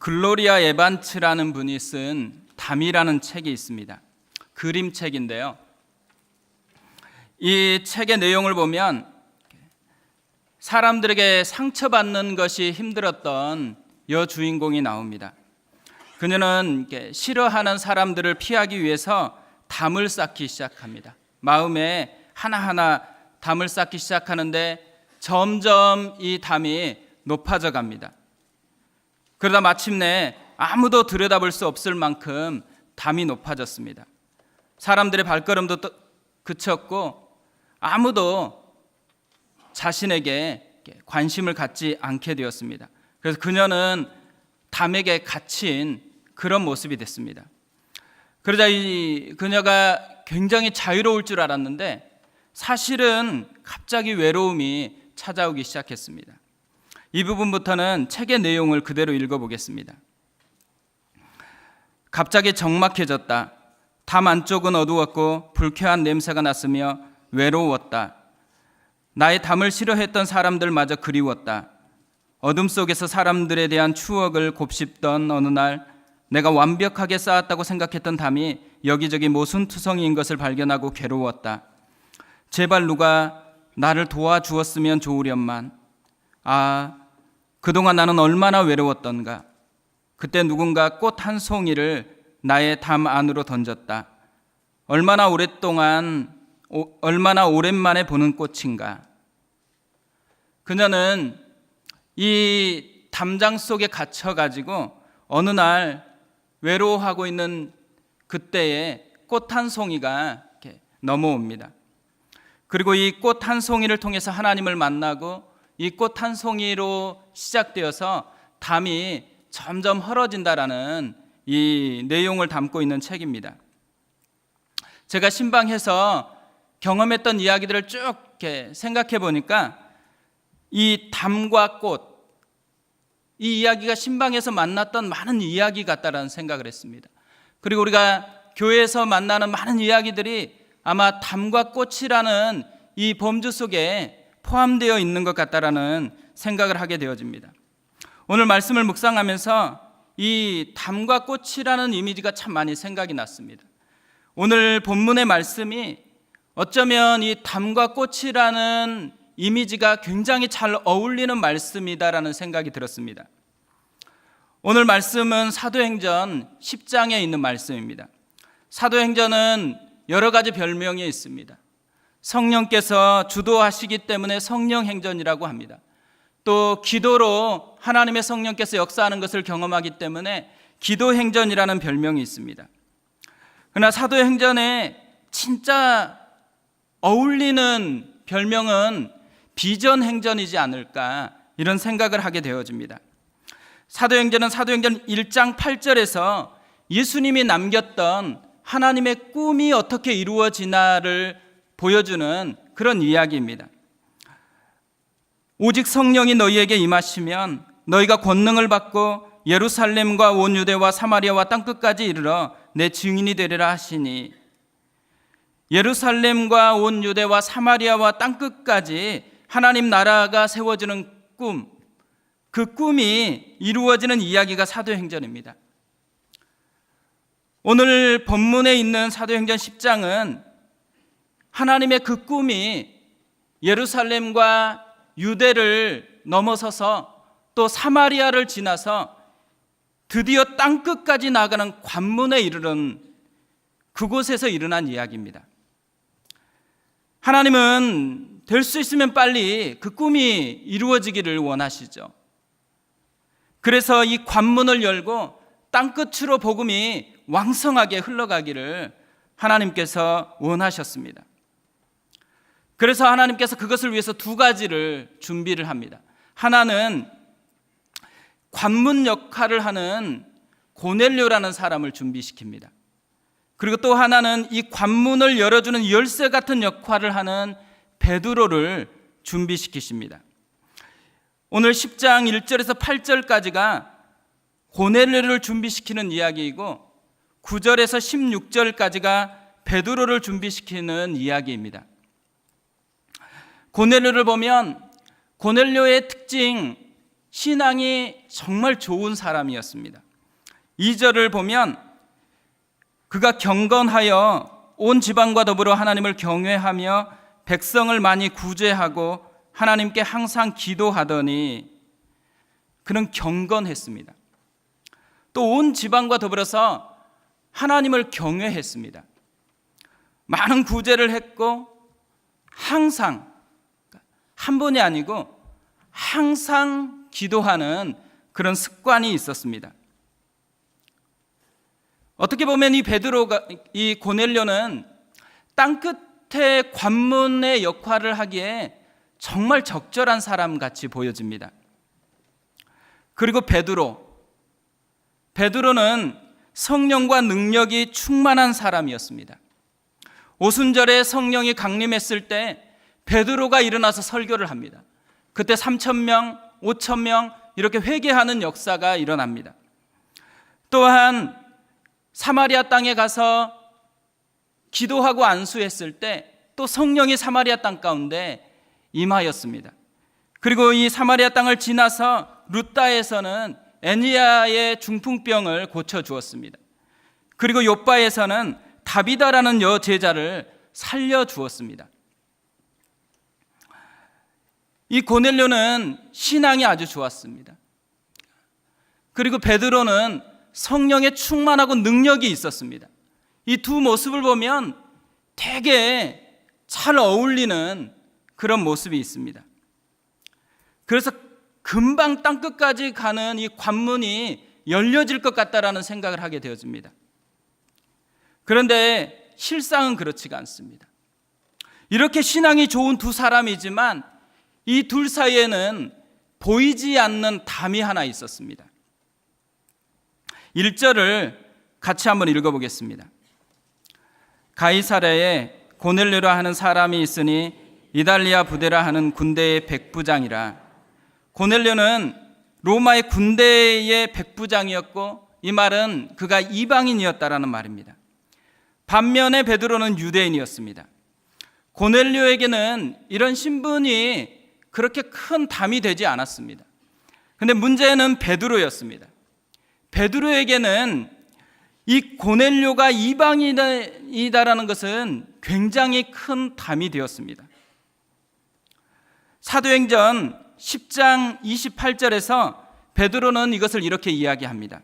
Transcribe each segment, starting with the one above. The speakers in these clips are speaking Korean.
글로리아 에반츠라는 분이 쓴 담이라는 책이 있습니다. 그림책인데요. 이 책의 내용을 보면 사람들에게 상처받는 것이 힘들었던 여주인공이 나옵니다. 그녀는 싫어하는 사람들을 피하기 위해서 담을 쌓기 시작합니다. 마음에 하나하나 담을 쌓기 시작하는데 점점 이 담이 높아져 갑니다. 그러다 마침내 아무도 들여다볼 수 없을 만큼 담이 높아졌습니다. 사람들의 발걸음도 그쳤고 아무도 자신에게 관심을 갖지 않게 되었습니다. 그래서 그녀는 담에게 갇힌 그런 모습이 됐습니다. 그러자 그녀가 굉장히 자유로울 줄 알았는데 사실은 갑자기 외로움이 찾아오기 시작했습니다. 이 부분부터는 책의 내용을 그대로 읽어보겠습니다. 갑자기 적막해졌다. 담 안쪽은 어두웠고 불쾌한 냄새가 났으며 외로웠다. 나의 담을 싫어했던 사람들마저 그리웠다. 어둠 속에서 사람들에 대한 추억을 곱씹던 어느 날 내가 완벽하게 쌓았다고 생각했던 담이 여기저기 모순투성이인 것을 발견하고 괴로웠다. 제발 누가 나를 도와주었으면 좋으련만. 그동안 나는 얼마나 외로웠던가. 그때 누군가 꽃 한 송이를 나의 담 안으로 던졌다. 얼마나 오랜만에 보는 꽃인가. 그녀는 이 담장 속에 갇혀가지고 어느 날 외로워하고 있는 그때에 꽃 한 송이가 이렇게 넘어옵니다. 그리고 이 꽃 한 송이를 통해서 하나님을 만나고 이 꽃 한 송이로 시작되어서 담이 점점 헐어진다라는 이 내용을 담고 있는 책입니다. 제가 신방해서 경험했던 이야기들을 쭉 이렇게 생각해 보니까 이 담과 꽃, 이 이야기가 신방에서 만났던 많은 이야기 같다라는 생각을 했습니다. 그리고 우리가 교회에서 만나는 많은 이야기들이 아마 담과 꽃이라는 이 범주 속에 포함되어 있는 것 같다라는 생각을 하게 되어집니다. 오늘 말씀을 묵상하면서 이 담과 꽃이라는 이미지가 참 많이 생각이 났습니다. 오늘 본문의 말씀이 어쩌면 이 담과 꽃이라는 이미지가 굉장히 잘 어울리는 말씀이다라는 생각이 들었습니다. 오늘 말씀은 사도행전 10장에 있는 말씀입니다. 사도행전은 여러 가지 별명이 있습니다. 성령께서 주도하시기 때문에 성령행전이라고 합니다. 또 기도로 하나님의 성령께서 역사하는 것을 경험하기 때문에 기도행전이라는 별명이 있습니다. 그러나 사도행전에 진짜 어울리는 별명은 비전행전이지 않을까 이런 생각을 하게 되어집니다. 사도행전 1장 8절에서 예수님이 남겼던 하나님의 꿈이 어떻게 이루어지나를 보여주는 그런 이야기입니다. 오직 성령이 너희에게 임하시면 너희가 권능을 받고 예루살렘과 온 유대와 사마리아와 땅끝까지 이르러 내 증인이 되리라 하시니, 예루살렘과 온 유대와 사마리아와 땅끝까지 하나님 나라가 세워지는 꿈, 그 꿈이 이루어지는 이야기가 사도행전입니다. 오늘 본문에 있는 사도행전 10장은 하나님의 그 꿈이 예루살렘과 유대를 넘어서서 또 사마리아를 지나서 드디어 땅끝까지 나가는 관문에 이르는 그곳에서 일어난 이야기입니다. 하나님은 될 수 있으면 빨리 그 꿈이 이루어지기를 원하시죠. 그래서 이 관문을 열고 땅끝으로 복음이 왕성하게 흘러가기를 하나님께서 원하셨습니다. 그래서 하나님께서 그것을 위해서 두 가지를 준비를 합니다. 하나는 관문 역할을 하는 고넬료라는 사람을 준비시킵니다. 그리고 또 하나는 이 관문을 열어주는 열쇠 같은 역할을 하는 베드로를 준비시키십니다. 오늘 10장 1절에서 8절까지가 고넬료를 준비시키는 이야기이고 9절에서 16절까지가 베드로를 준비시키는 이야기입니다. 고넬료를 보면 고넬료의 특징, 신앙이 정말 좋은 사람이었습니다. 2절을 보면 그가 경건하여 온 지방과 더불어 하나님을 경외하며 백성을 많이 구제하고 하나님께 항상 기도하더니 그는 경건했습니다. 또 온 지방과 더불어서 하나님을 경외했습니다. 많은 구제를 했고 항상, 한 번이 아니고 항상 기도하는 그런 습관이 있었습니다. 어떻게 보면 이 고넬료는 땅끝의 관문의 역할을 하기에 정말 적절한 사람 같이 보여집니다. 그리고 베드로는 성령과 능력이 충만한 사람이었습니다. 오순절에 성령이 강림했을 때 베드로가 일어나서 설교를 합니다. 그때 3,000명, 5,000명 이렇게 회개하는 역사가 일어납니다. 또한 사마리아 땅에 가서 기도하고 안수했을 때 또 성령이 사마리아 땅 가운데 임하였습니다. 그리고 이 사마리아 땅을 지나서 룻다에서는 애니야의 중풍병을 고쳐주었습니다. 그리고 욥바에서는 다비다라는 여제자를 살려주었습니다. 이 고넬료는 신앙이 아주 좋았습니다. 그리고 베드로는 성령에 충만하고 능력이 있었습니다. 이 두 모습을 보면 되게 잘 어울리는 그런 모습이 있습니다. 그래서 금방 땅끝까지 가는 이 관문이 열려질 것 같다라는 생각을 하게 되어집니다. 그런데 실상은 그렇지가 않습니다. 이렇게 신앙이 좋은 두 사람이지만 이 둘 사이에는 보이지 않는 담이 하나 있었습니다. 1절을 같이 한번 읽어보겠습니다. 가이사랴에 고넬료라 하는 사람이 있으니 이달리아 부대라 하는 군대의 백부장이라. 고넬료는 로마의 군대의 백부장이었고 이 말은 그가 이방인이었다라는 말입니다. 반면에 베드로는 유대인이었습니다. 고넬료에게는 이런 신분이 그렇게 큰 담이 되지 않았습니다. 그런데 문제는 베드로였습니다. 베드로에게는 이 고넬료가 이방인이다라는 것은 굉장히 큰 담이 되었습니다. 사도행전 10장 28절에서 베드로는 이것을 이렇게 이야기합니다.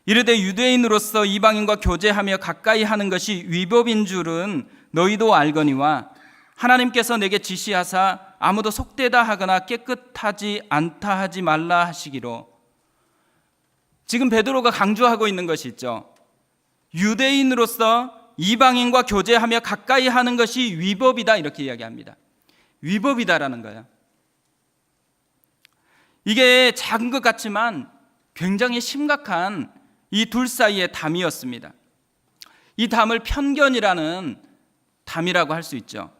이르되 유대인으로서 이방인과 교제하며 가까이 하는 것이 위법인 줄은 너희도 알거니와 하나님께서 내게 지시하사 아무도 속되다 하거나 깨끗하지 않다 하지 말라 하시기로. 지금 베드로가 강조하고 있는 것이 있죠. 유대인으로서 이방인과 교제하며 가까이 하는 것이 위법이다 이렇게 이야기합니다. 위법이다라는 거예요. 이게 작은 것 같지만 굉장히 심각한 이 둘 사이의 담이었습니다. 이 담을 편견이라는 담이라고 할 수 있죠.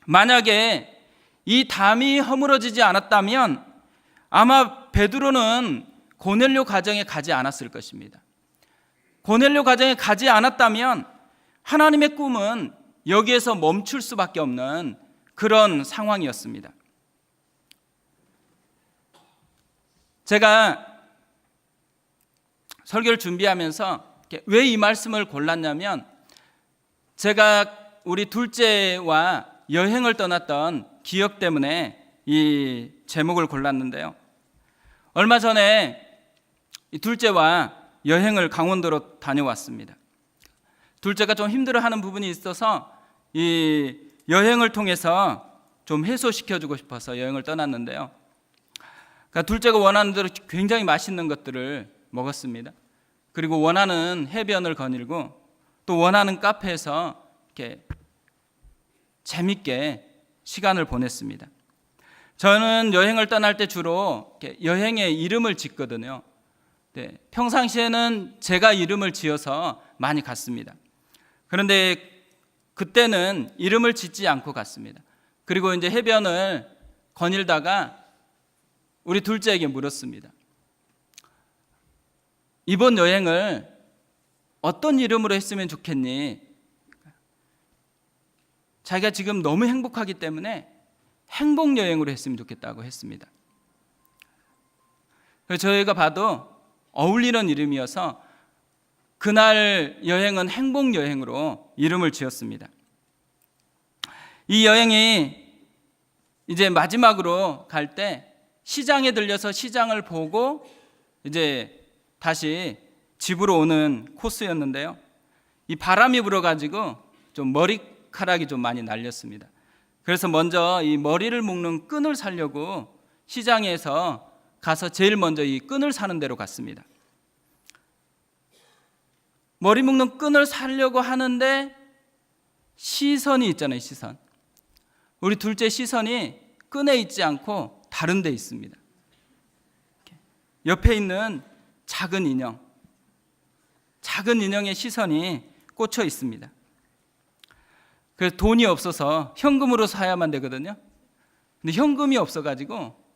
만약에 이 담이 허물어지지 않았다면 아마 베드로는 고넬료 가정에 가지 않았을 것입니다. 고넬료 가정에 가지 않았다면 하나님의 꿈은 여기에서 멈출 수밖에 없는 그런 상황이었습니다. 제가 설교를 준비하면서 왜 이 말씀을 골랐냐면 제가 우리 둘째와 여행을 떠났던 기억 때문에 이 제목을 골랐는데요. 얼마 전에 이 둘째와 여행을 강원도로 다녀왔습니다. 둘째가 좀 힘들어하는 부분이 있어서 이 여행을 통해서 좀 해소시켜주고 싶어서 여행을 떠났는데요. 그러니까 둘째가 원하는 대로 굉장히 맛있는 것들을 먹었습니다. 그리고 원하는 해변을 거닐고 또 원하는 카페에서 이렇게 재밌게 시간을 보냈습니다. 저는 여행을 떠날 때 주로 여행의 이름을 짓거든요. 네, 평상시에는 제가 이름을 지어서 많이 갔습니다. 그런데 그때는 이름을 짓지 않고 갔습니다. 그리고 이제 해변을 거닐다가 우리 둘째에게 물었습니다. 이번 여행을 어떤 이름으로 했으면 좋겠니? 자기가 지금 너무 행복하기 때문에 행복 여행으로 했으면 좋겠다고 했습니다. 그래서 저희가 봐도 어울리는 이름이어서 그날 여행은 행복 여행으로 이름을 지었습니다. 이 여행이 이제 마지막으로 갈 때 시장에 들려서 시장을 보고 이제 다시 집으로 오는 코스였는데요. 이 바람이 불어가지고 좀 머리카락이 좀 많이 날렸습니다. 그래서 먼저 이 머리를 묶는 끈을 사려고 시장에서 가서 제일 먼저 이 끈을 사는 데로 갔습니다. 머리 묶는 끈을 사려고 하는데 시선이 있잖아요, 시선. 우리 둘째 시선이 끈에 있지 않고 다른 데 있습니다. 옆에 있는 작은 인형의 시선이 꽂혀 있습니다. 그래서 돈이 없어서 현금으로 사야만 되거든요. 근데 현금이 없어가지고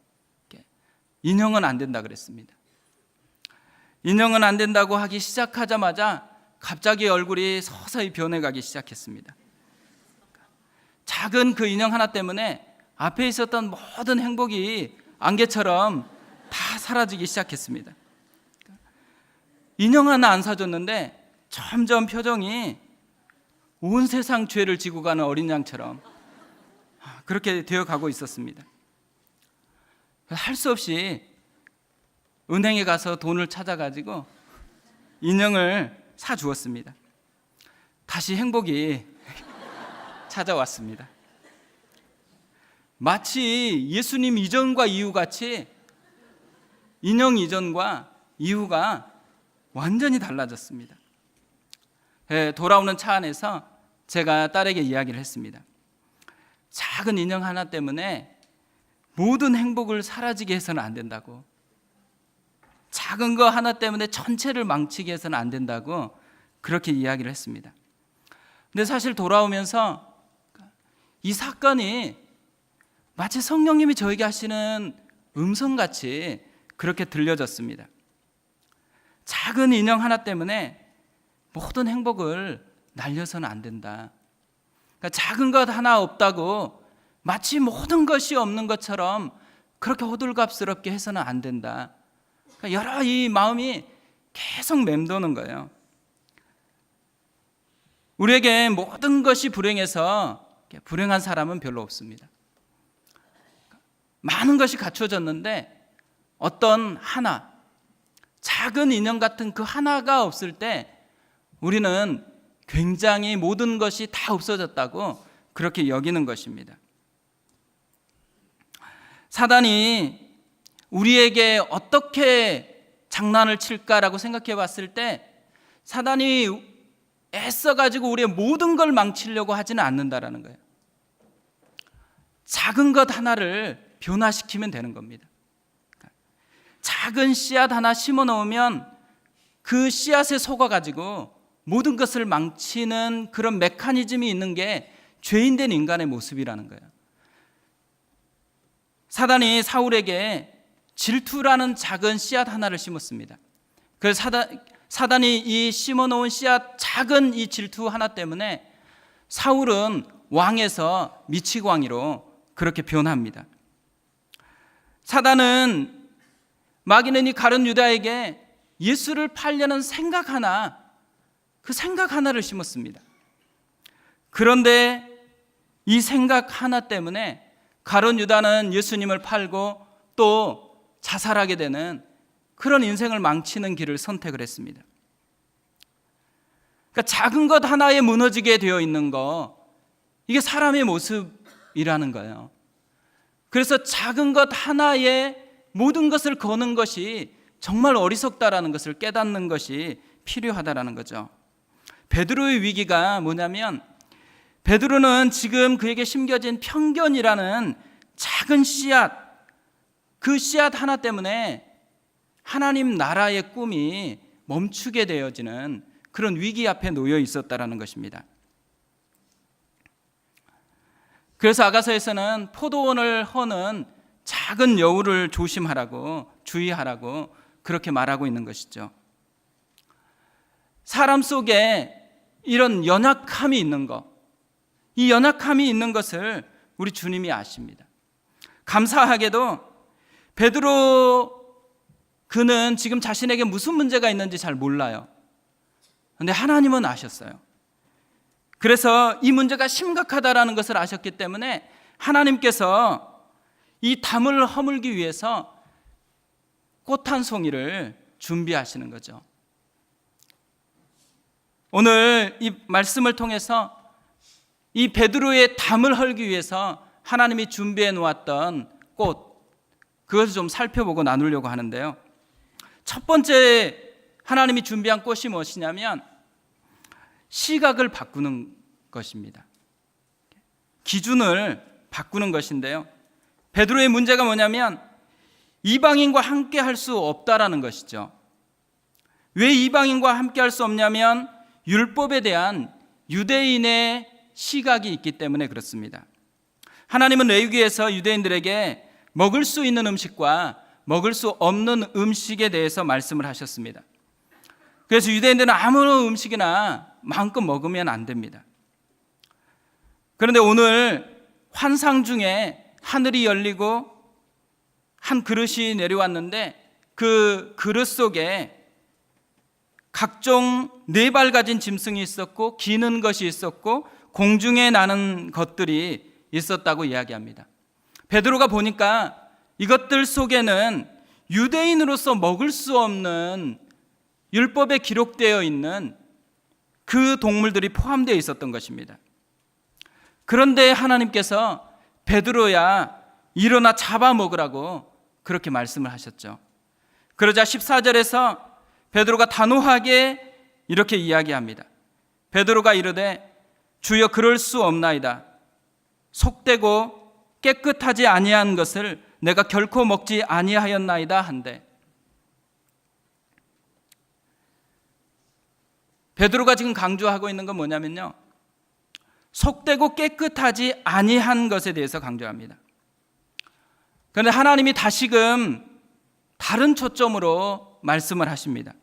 인형은 안 된다 그랬습니다. 인형은 안 된다고 하기 시작하자마자 갑자기 얼굴이 서서히 변해가기 시작했습니다. 작은 그 인형 하나 때문에 앞에 있었던 모든 행복이 안개처럼 다 사라지기 시작했습니다. 인형 하나 안 사줬는데 점점 표정이 온 세상 죄를 지고 가는 어린 양처럼 그렇게 되어가고 있었습니다. 할 수 없이 은행에 가서 돈을 찾아가지고 인형을 사주었습니다. 다시 행복이 찾아왔습니다. 마치 예수님 이전과 이후 같이 인형 이전과 이후가 완전히 달라졌습니다. 돌아오는 차 안에서 제가 딸에게 이야기를 했습니다. 작은 인형 하나 때문에 모든 행복을 사라지게 해서는 안 된다고, 작은 거 하나 때문에 전체를 망치게 해서는 안 된다고 그렇게 이야기를 했습니다. 근데 사실 돌아오면서 이 사건이 마치 성령님이 저에게 하시는 음성같이 그렇게 들려졌습니다. 작은 인형 하나 때문에 모든 행복을 날려서는 안 된다. 그러니까 작은 것 하나 없다고 마치 모든 것이 없는 것처럼 그렇게 호들갑스럽게 해서는 안 된다. 그러니까 여러 이 마음이 계속 맴도는 거예요. 우리에게 모든 것이 불행해서 불행한 사람은 별로 없습니다. 많은 것이 갖춰졌는데 어떤 하나, 작은 인형 같은 그 하나가 없을 때 우리는 굉장히 모든 것이 다 없어졌다고 그렇게 여기는 것입니다. 사단이 우리에게 어떻게 장난을 칠까라고 생각해 봤을 때 사단이 애써가지고 우리의 모든 걸 망치려고 하지는 않는다라는 거예요. 작은 것 하나를 변화시키면 되는 겁니다. 작은 씨앗 하나 심어 놓으면 그 씨앗에 속아가지고 모든 것을 망치는 그런 메커니즘이 있는 게 죄인된 인간의 모습이라는 거예요. 사단이 사울에게 질투라는 작은 씨앗 하나를 심었습니다. 그래서 사단이 이 심어놓은 씨앗, 작은 이 질투 하나 때문에 사울은 왕에서 미치광이로 그렇게 변합니다. 사단은 마귀는 이 가룟 유다에게 예수를 팔려는 생각 하나, 그 생각 하나를 심었습니다. 그런데 이 생각 하나 때문에 가룟 유다는 예수님을 팔고 또 자살하게 되는 그런 인생을 망치는 길을 선택을 했습니다. 그러니까 작은 것 하나에 무너지게 되어 있는 거, 이게 사람의 모습이라는 거예요. 그래서 작은 것 하나에 모든 것을 거는 것이 정말 어리석다라는 것을 깨닫는 것이 필요하다라는 거죠. 베드로의 위기가 뭐냐면, 베드로는 지금 그에게 심겨진 편견이라는 작은 씨앗, 그 씨앗 하나 때문에 하나님 나라의 꿈이 멈추게 되어지는 그런 위기 앞에 놓여 있었다라는 것입니다. 그래서 아가서에서는 포도원을 허는 작은 여우를 조심하라고, 주의하라고 그렇게 말하고 있는 것이죠. 사람 속에 이런 연약함이 있는 것, 이 연약함이 있는 것을 우리 주님이 아십니다. 감사하게도 베드로 그는 지금 자신에게 무슨 문제가 있는지 잘 몰라요. 그런데 하나님은 아셨어요. 그래서 이 문제가 심각하다라는 것을 아셨기 때문에 하나님께서 이 담을 허물기 위해서 꽃 한 송이를 준비하시는 거죠. 오늘 이 말씀을 통해서 이 베드로의 담을 헐기 위해서 하나님이 준비해 놓았던 꽃, 그것을 좀 살펴보고 나누려고 하는데요. 첫 번째 하나님이 준비한 꽃이 무엇이냐면 시각을 바꾸는 것입니다. 기준을 바꾸는 것인데요. 베드로의 문제가 뭐냐면 이방인과 함께 할 수 없다라는 것이죠. 왜 이방인과 함께 할 수 없냐면 율법에 대한 유대인의 시각이 있기 때문에 그렇습니다. 하나님은 레위기에서 유대인들에게 먹을 수 있는 음식과 먹을 수 없는 음식에 대해서 말씀을 하셨습니다. 그래서 유대인들은 아무 음식이나 마음껏 먹으면 안 됩니다. 그런데 오늘 환상 중에 하늘이 열리고 한 그릇이 내려왔는데 그 그릇 속에 각종 4발 가진 짐승이 있었고 기는 것이 있었고 공중에 나는 것들이 있었다고 이야기합니다. 베드로가 보니까 이것들 속에는 유대인으로서 먹을 수 없는 율법에 기록되어 있는 그 동물들이 포함되어 있었던 것입니다. 그런데 하나님께서 베드로야 일어나 잡아먹으라고 그렇게 말씀을 하셨죠. 그러자 14절에서 베드로가 단호하게 이렇게 이야기합니다. 베드로가 이르되 주여 그럴 수 없나이다. 속되고 깨끗하지 아니한 것을 내가 결코 먹지 아니하였나이다 한데, 베드로가 지금 강조하고 있는 건 뭐냐면요, 속되고 깨끗하지 아니한 것에 대해서 강조합니다. 그런데 하나님이 다시금 다른 초점으로 말씀을 하십니다.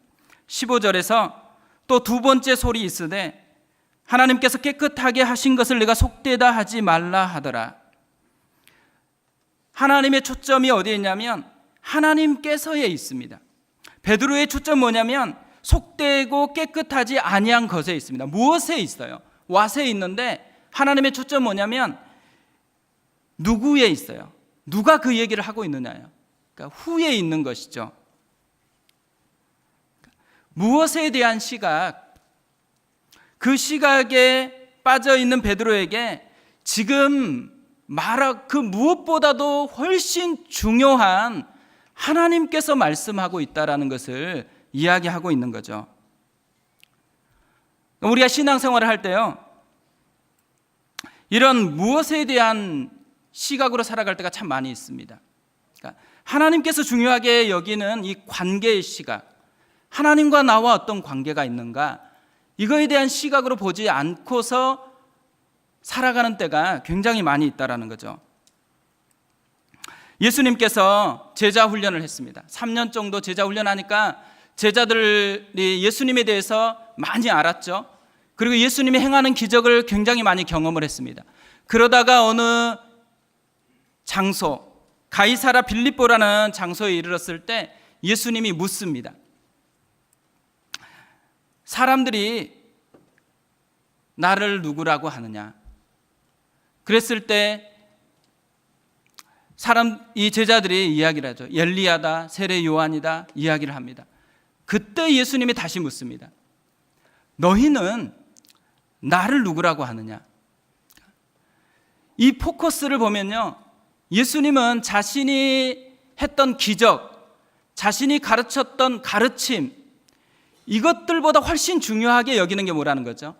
15절에서 또 두 번째 소리 있으되 하나님께서 깨끗하게 하신 것을 내가 속되다 하지 말라 하더라. 하나님의 초점이 어디에 있냐면 하나님께서에 있습니다. 베드로의 초점 뭐냐면 속되고 깨끗하지 아니한 것에 있습니다. 무엇에 있어요? 왓에 있는데 하나님의 초점 뭐냐면 누구에 있어요? 누가 그 얘기를 하고 있느냐요. 그러니까 후에 있는 것이죠. 무엇에 대한 시각, 그 시각에 빠져 있는 베드로에게 지금 그 무엇보다도 훨씬 중요한 하나님께서 말씀하고 있다라는 것을 이야기하고 있는 거죠. 우리가 신앙생활을 할 때요, 이런 무엇에 대한 시각으로 살아갈 때가 참 많이 있습니다. 그러니까 하나님께서 중요하게 여기는 이 관계의 시각, 하나님과 나와 어떤 관계가 있는가, 이거에 대한 시각으로 보지 않고서 살아가는 때가 굉장히 많이 있다라는 거죠. 예수님께서 제자 훈련을 했습니다. 3년 정도 제자 훈련하니까 제자들이 예수님에 대해서 많이 알았죠. 그리고 예수님이 행하는 기적을 굉장히 많이 경험을 했습니다. 그러다가 어느 장소, 가이사라 빌립보라는 장소에 이르렀을 때 예수님이 묻습니다. 사람들이 나를 누구라고 하느냐? 그랬을 때 이 제자들이 이야기를 하죠. 엘리야다, 세례 요한이다 이야기를 합니다. 그때 예수님이 다시 묻습니다. 너희는 나를 누구라고 하느냐? 이 포커스를 보면요, 예수님은 자신이 했던 기적, 자신이 가르쳤던 가르침, 이것들보다 훨씬 중요하게 여기는 게 뭐라는 거죠?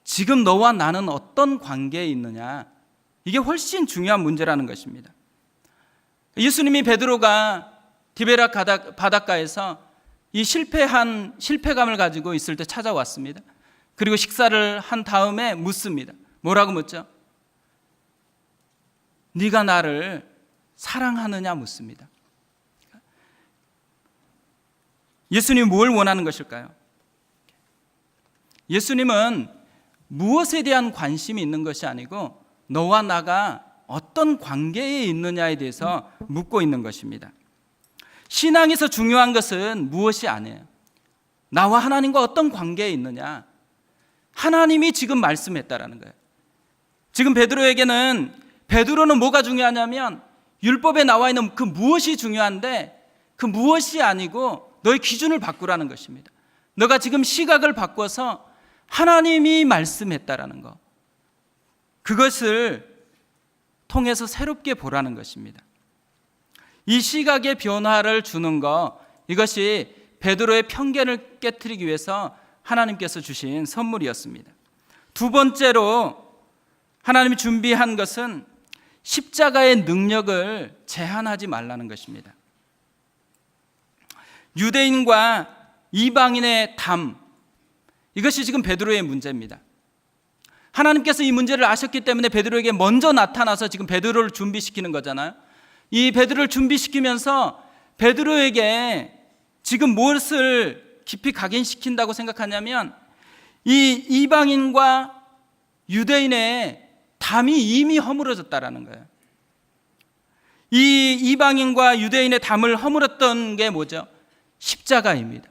지금 너와 나는 어떤 관계에 있느냐, 이게 훨씬 중요한 문제라는 것입니다. 예수님이 베드로가 디베라 바닷가에서 이 실패감을 가지고 있을 때 찾아왔습니다. 그리고 식사를 한 다음에 묻습니다. 뭐라고 묻죠? 네가 나를 사랑하느냐 묻습니다. 예수님이 뭘 원하는 것일까요? 예수님은 무엇에 대한 관심이 있는 것이 아니고 너와 나가 어떤 관계에 있느냐에 대해서 묻고 있는 것입니다. 신앙에서 중요한 것은 무엇이 아니에요. 나와 하나님과 어떤 관계에 있느냐. 하나님이 지금 말씀했다라는 거예요. 지금 베드로는 뭐가 중요하냐면 율법에 나와 있는 그 무엇이 중요한데 그 무엇이 아니고 너의 기준을 바꾸라는 것입니다. 너가 지금 시각을 바꿔서 하나님이 말씀했다라는 것, 그것을 통해서 새롭게 보라는 것입니다. 이 시각의 변화를 주는 것, 이것이 베드로의 편견을 깨트리기 위해서 하나님께서 주신 선물이었습니다. 두 번째로 하나님이 준비한 것은 십자가의 능력을 제한하지 말라는 것입니다. 유대인과 이방인의 담, 이것이 지금 베드로의 문제입니다. 하나님께서 이 문제를 아셨기 때문에 베드로에게 먼저 나타나서 지금 베드로를 준비시키는 거잖아요. 이 베드로를 준비시키면서 베드로에게 지금 무엇을 깊이 각인시킨다고 생각하냐면 이 이방인과 유대인의 담이 이미 허물어졌다라는 거예요. 이 이방인과 유대인의 담을 허물었던 게 뭐죠? 십자가입니다.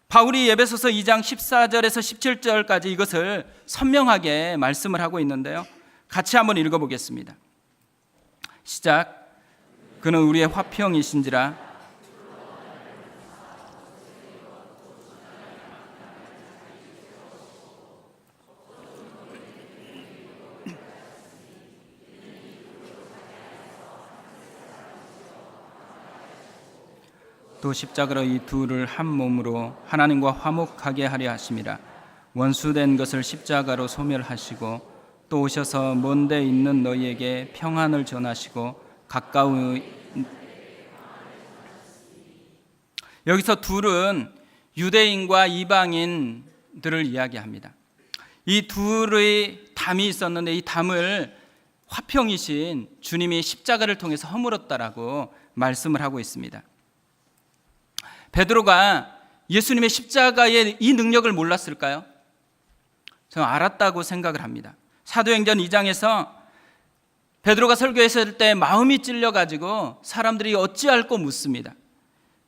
바울이 에베소서 2장 14절에서 17절까지 이것을 선명하게 말씀을 하고 있는데요. 같이 한번 읽어보겠습니다. 시작. 그는 우리의 화평이신지라 또 십자가로 이 둘을 한 몸으로 하나님과 화목하게 하려 하심이라. 원수된 것을 십자가로 소멸하시고 또 오셔서 먼 데 있는 너희에게 평안을 전하시고 가까운, 여기서 둘은 유대인과 이방인들을 이야기합니다. 이 둘의 담이 있었는데 이 담을 화평이신 주님이 십자가를 통해서 허물었다라고 말씀을 하고 있습니다. 베드로가 예수님의 십자가의 이 능력을 몰랐을까요? 저는 알았다고 생각을 합니다. 사도행전 2장에서 베드로가 설교했을 때 마음이 찔려가지고 사람들이 어찌할꼬 묻습니다.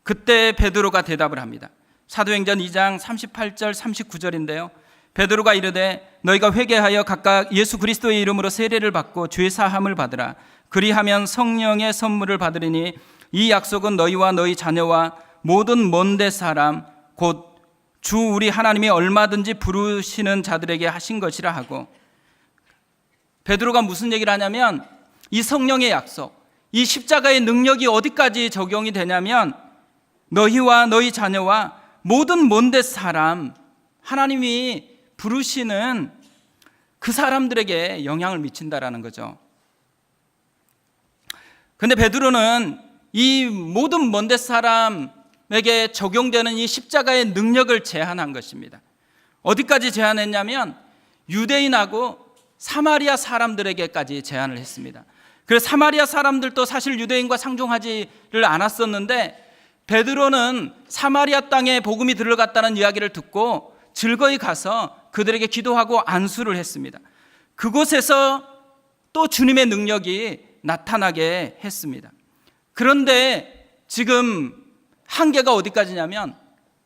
그때 베드로가 대답을 합니다. 사도행전 2장 38절 39절인데요. 베드로가 이르되 너희가 회개하여 각각 예수 그리스도의 이름으로 세례를 받고 죄 사함을 받으라. 그리하면 성령의 선물을 받으리니 이 약속은 너희와 너희 자녀와 모든 먼데 사람 곧 주 우리 하나님이 얼마든지 부르시는 자들에게 하신 것이라 하고, 베드로가 무슨 얘기를 하냐면 이 성령의 약속, 이 십자가의 능력이 어디까지 적용이 되냐면 너희와 너희 자녀와 모든 먼데 사람, 하나님이 부르시는 그 사람들에게 영향을 미친다라는 거죠. 근데 베드로는 이 모든 먼데 사람에게 적용되는 이 십자가의 능력을 제한한 것입니다. 어디까지 제한했냐면 유대인하고 사마리아 사람들에게까지 제한을 했습니다. 그래서 사마리아 사람들도 사실 유대인과 상종하지를 않았었는데 베드로는 사마리아 땅에 복음이 들어갔다는 이야기를 듣고 즐거이 가서 그들에게 기도하고 안수를 했습니다. 그곳에서 또 주님의 능력이 나타나게 했습니다. 그런데 지금 한계가 어디까지냐면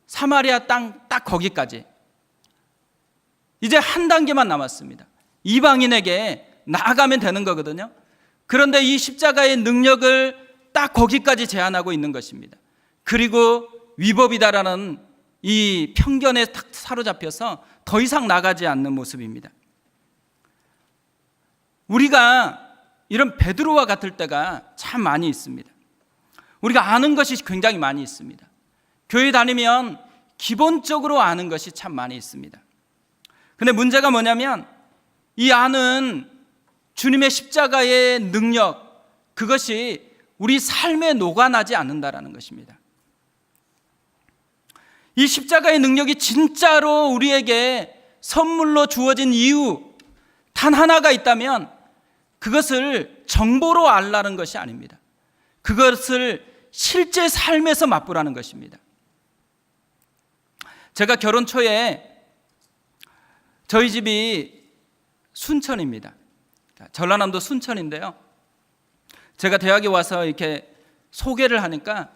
사마리아 땅 딱 거기까지. 이제 한 단계만 남았습니다. 이방인에게 나아가면 되는 거거든요. 그런데 이 십자가의 능력을 딱 거기까지 제한하고 있는 것입니다. 그리고 위법이다라는 이 편견에 탁 사로잡혀서 더 이상 나가지 않는 모습입니다. 우리가 이런 베드로와 같을 때가 참 많이 있습니다. 우리가 아는 것이 굉장히 많이 있습니다. 교회 다니면 기본적으로 아는 것이 참 많이 있습니다. 근데 문제가 뭐냐면 이 아는 주님의 십자가의 능력, 그것이 우리 삶에 녹아나지 않는다라는 것입니다. 이 십자가의 능력이 진짜로 우리에게 선물로 주어진 이유 단 하나가 있다면 그것을 정보로 알라는 것이 아닙니다. 그것을 실제 삶에서 맛보라는 것입니다. 제가 결혼 초에 저희 집이 순천입니다. 전라남도 순천인데요. 제가 대학에 와서 이렇게 소개를 하니까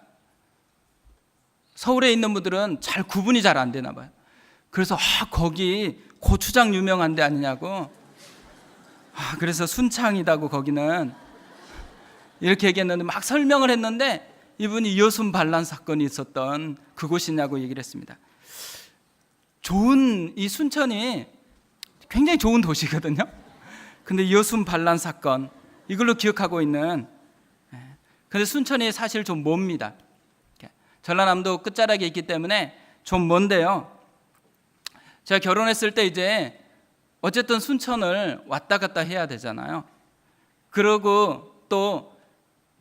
서울에 있는 분들은 잘 구분이 잘 안 되나 봐요. 그래서 거기 고추장 유명한 데 아니냐고. 그래서 순창이다고 거기는 이렇게 얘기했는데 막 설명을 했는데 이분이 이여순 반란 사건이 있었던 그곳이냐고 얘기를 했습니다. 이 순천이 굉장히 좋은 도시거든요. 근데 이여순 반란 사건 이걸로 기억하고 있는. 근데 순천이 사실 좀 멉니다. 전라남도 끝자락에 있기 때문에 좀 먼데요. 제가 결혼했을 때 이제 어쨌든 순천을 왔다 갔다 해야 되잖아요. 그러고 또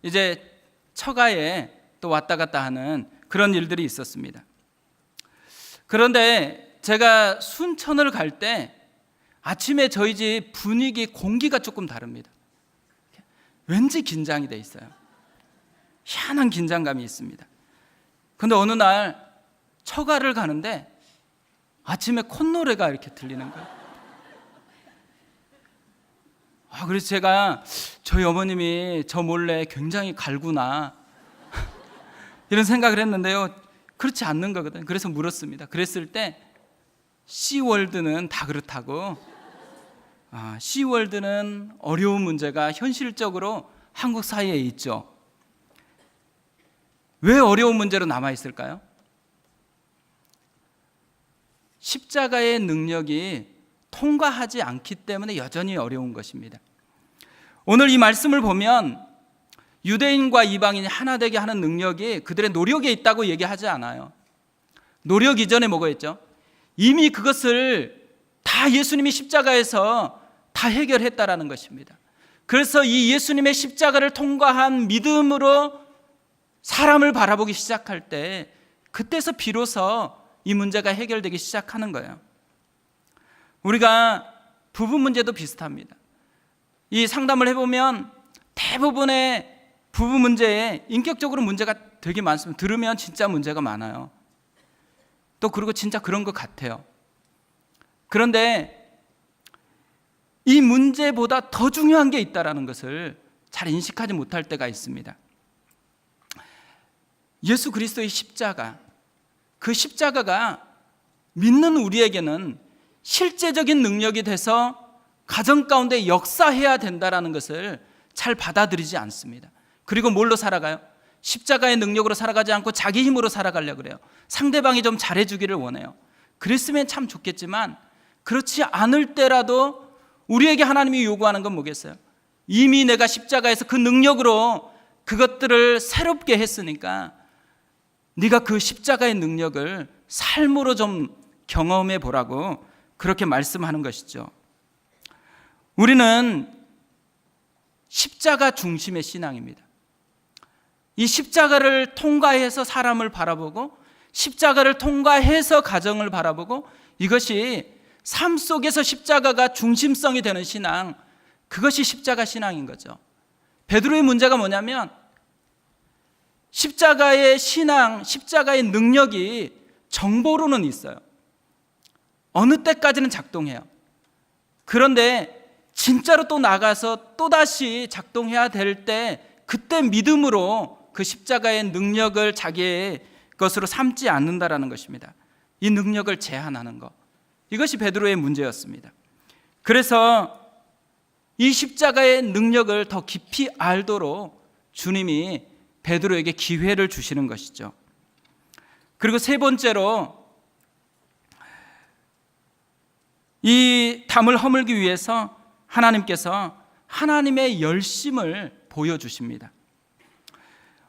이제 처가에 또 왔다 갔다 하는 그런 일들이 있었습니다. 그런데 제가 순천을 갈 때 아침에 저희 집 분위기, 공기가 조금 다릅니다. 왠지 긴장이 돼 있어요. 희한한 긴장감이 있습니다. 근데 어느 날 처가를 가는데 아침에 콧노래가 이렇게 들리는 거예요. 그래서 제가 저희 어머님이 저 몰래 굉장히 갈구나 이런 생각을 했는데요. 그렇지 않는 거거든요. 그래서 물었습니다. 그랬을 때 씨월드는 다 그렇다고. 씨월드는 어려운 문제가 현실적으로 한국 사회에 있죠. 왜 어려운 문제로 남아있을까요? 십자가의 능력이 통과하지 않기 때문에 여전히 어려운 것입니다. 오늘 이 말씀을 보면 유대인과 이방인이 하나 되게 하는 능력이 그들의 노력에 있다고 얘기하지 않아요. 노력 이전에 뭐가 있죠? 이미 그것을 다 예수님이 십자가에서 다 해결했다라는 것입니다. 그래서 이 예수님의 십자가를 통과한 믿음으로 사람을 바라보기 시작할 때 그때서 비로소 이 문제가 해결되기 시작하는 거예요. 우리가 부부 문제도 비슷합니다. 이 상담을 해보면 대부분의 부부 문제에 인격적으로 문제가 되게 많습니다. 들으면 진짜 문제가 많아요. 또 그리고 진짜 그런 것 같아요. 그런데 이 문제보다 더 중요한 게 있다는 것을 잘 인식하지 못할 때가 있습니다. 예수 그리스도의 십자가, 그 십자가가 믿는 우리에게는 실제적인 능력이 돼서 가정 가운데 역사해야 된다는 것을 잘 받아들이지 않습니다. 그리고 뭘로 살아가요? 십자가의 능력으로 살아가지 않고 자기 힘으로 살아가려고 그래요. 상대방이 좀 잘해주기를 원해요. 그랬으면 참 좋겠지만 그렇지 않을 때라도 우리에게 하나님이 요구하는 건 뭐겠어요? 이미 내가 십자가에서 그 능력으로 그것들을 새롭게 했으니까 네가 그 십자가의 능력을 삶으로 좀 경험해 보라고 그렇게 말씀하는 것이죠. 우리는 십자가 중심의 신앙입니다. 이 십자가를 통과해서 사람을 바라보고 십자가를 통과해서 가정을 바라보고 이것이 삶 속에서 십자가가 중심성이 되는 신앙, 그것이 십자가 신앙인 거죠. 베드로의 문제가 뭐냐면 십자가의 신앙, 십자가의 능력이 정보로는 있어요. 어느 때까지는 작동해요. 그런데 진짜로 또 나가서 또다시 작동해야 될 때 그때 믿음으로 그 십자가의 능력을 자기의 것으로 삼지 않는다라는 것입니다. 이 능력을 제한하는 것, 이것이 베드로의 문제였습니다. 그래서 이 십자가의 능력을 더 깊이 알도록 주님이 베드로에게 기회를 주시는 것이죠. 그리고 세 번째로 이 담을 허물기 위해서 하나님께서 하나님의 열심을 보여주십니다.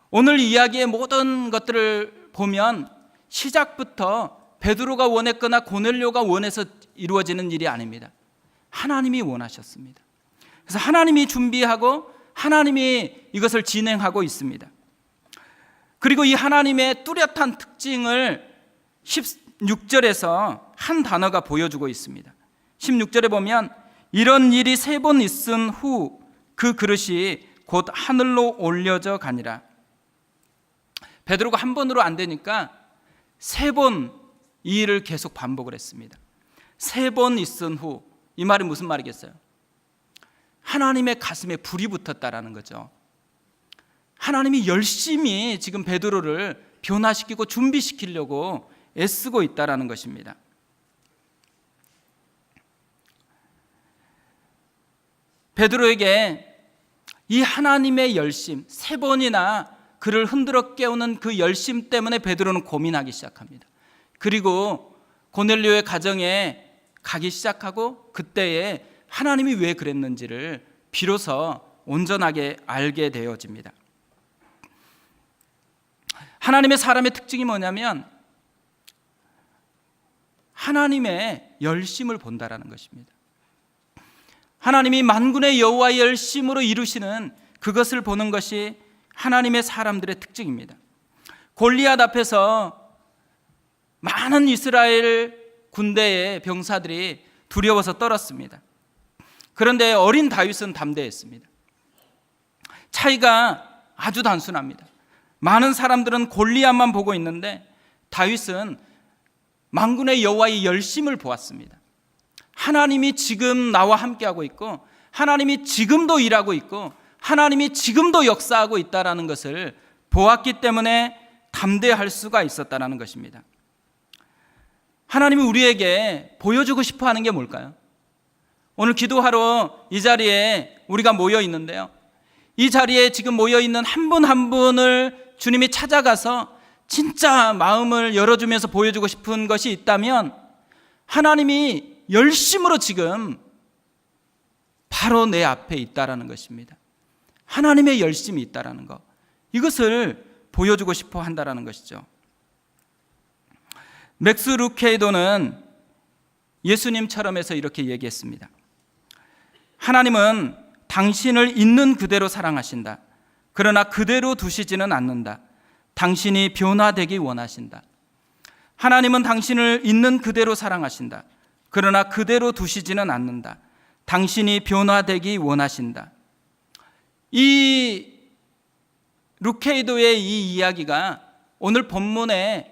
오늘 이야기의 모든 것들을 보면 시작부터 베드로가 원했거나 고넬료가 원해서 이루어지는 일이 아닙니다. 하나님이 원하셨습니다. 그래서 하나님이 준비하고 하나님이 이것을 진행하고 있습니다. 그리고 이 하나님의 뚜렷한 특징을 16절에서 한 단어가 보여주고 있습니다. 16절에 보면 이런 일이 3번 있은 후 그 그릇이 곧 하늘로 올려져 가니라. 베드로가 한 번으로 안 되니까 3번 이 일을 계속 반복을 했습니다. 3번 있은 후, 이 말이 무슨 말이겠어요? 하나님의 가슴에 불이 붙었다라는 거죠. 하나님이 열심히 지금 베드로를 변화시키고 준비시키려고 애쓰고 있다라는 것입니다. 베드로에게 이 하나님의 열심, 3번이나 그를 흔들어 깨우는 그 열심 때문에 베드로는 고민하기 시작합니다. 그리고 고넬료의 가정에 가기 시작하고 그때에 하나님이 왜 그랬는지를 비로소 온전하게 알게 되어집니다. 하나님의 사람의 특징이 뭐냐면 하나님의 열심을 본다라는 것입니다. 하나님이 만군의 여호와의 열심으로 이루시는 그것을 보는 것이 하나님의 사람들의 특징입니다. 골리앗 앞에서 많은 이스라엘 군대의 병사들이 두려워서 떨었습니다. 그런데 어린 다윗은 담대했습니다. 차이가 아주 단순합니다. 많은 사람들은 골리앗만 보고 있는데 다윗은 만군의 여호와의 열심을 보았습니다. 하나님이 지금 나와 함께하고 있고 하나님이 지금도 일하고 있고 하나님이 지금도 역사하고 있다는 것을 보았기 때문에 담대할 수가 있었다는 것입니다. 하나님이 우리에게 보여주고 싶어 하는 게 뭘까요? 오늘 기도하러 이 자리에 우리가 모여 있는데요, 이 자리에 지금 모여 있는 한 분 한 분을 주님이 찾아가서 진짜 마음을 열어주면서 보여주고 싶은 것이 있다면 하나님이 열심으로 지금 바로 내 앞에 있다라는 것입니다. 하나님의 열심이 있다라는 것, 이것을 보여주고 싶어 한다라는 것이죠. 맥스 루케이도는 예수님처럼 해서 이렇게 얘기했습니다. 하나님은 당신을 있는 그대로 사랑하신다. 그러나 그대로 두시지는 않는다. 당신이 변화되기 원하신다. 하나님은 당신을 있는 그대로 사랑하신다. 그러나 그대로 두시지는 않는다. 당신이 변화되기 원하신다. 이 루케이도의 이 이야기가 오늘 본문에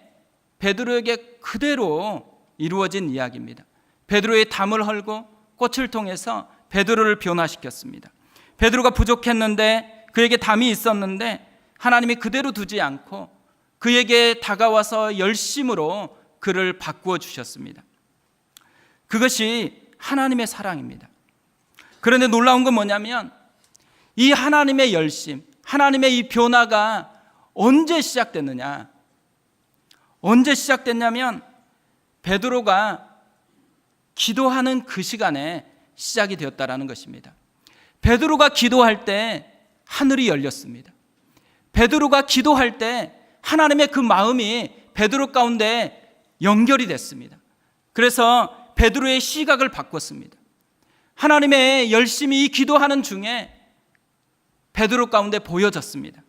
베드로에게 그대로 이루어진 이야기입니다. 베드로의 담을 헐고 꽃을 통해서 베드로를 변화시켰습니다. 베드로가 부족했는데, 그에게 담이 있었는데 하나님이 그대로 두지 않고 그에게 다가와서 열심으로 그를 바꾸어 주셨습니다. 그것이 하나님의 사랑입니다. 그런데 놀라운 건 뭐냐면 이 하나님의 열심, 하나님의 이 변화가 언제 시작됐느냐? 언제 시작됐냐면 베드로가 기도하는 그 시간에 시작이 되었다라는 것입니다. 베드로가 기도할 때 하늘이 열렸습니다. 베드로가 기도할 때 하나님의 그 마음이 베드로 가운데 연결이 됐습니다. 그래서 베드로의 시각을 바꿨습니다. 하나님의 열심히 이 기도하는 중에 베드로 가운데 보여졌습니다.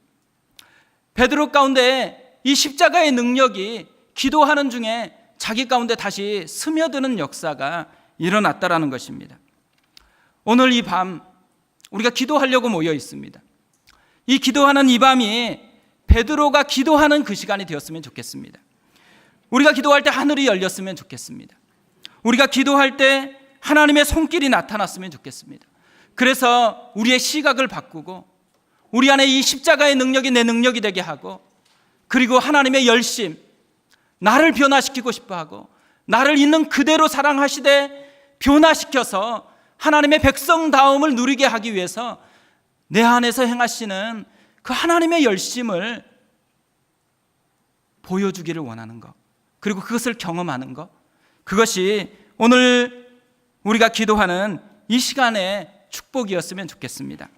베드로 가운데 이 십자가의 능력이 기도하는 중에 자기 가운데 다시 스며드는 역사가 일어났다라는 것입니다. 오늘 이 밤 우리가 기도하려고 모여 있습니다. 이 기도하는 이 밤이 베드로가 기도하는 그 시간이 되었으면 좋겠습니다. 우리가 기도할 때 하늘이 열렸으면 좋겠습니다. 우리가 기도할 때 하나님의 손길이 나타났으면 좋겠습니다. 그래서 우리의 시각을 바꾸고 우리 안에 이 십자가의 능력이 내 능력이 되게 하고, 그리고 하나님의 열심, 나를 변화시키고 싶어 하고 나를 있는 그대로 사랑하시되 변화시켜서 하나님의 백성다움을 누리게 하기 위해서 내 안에서 행하시는 그 하나님의 열심을 보여주기를 원하는 것, 그리고 그것을 경험하는 것, 그것이 오늘 우리가 기도하는 이 시간의 축복이었으면 좋겠습니다.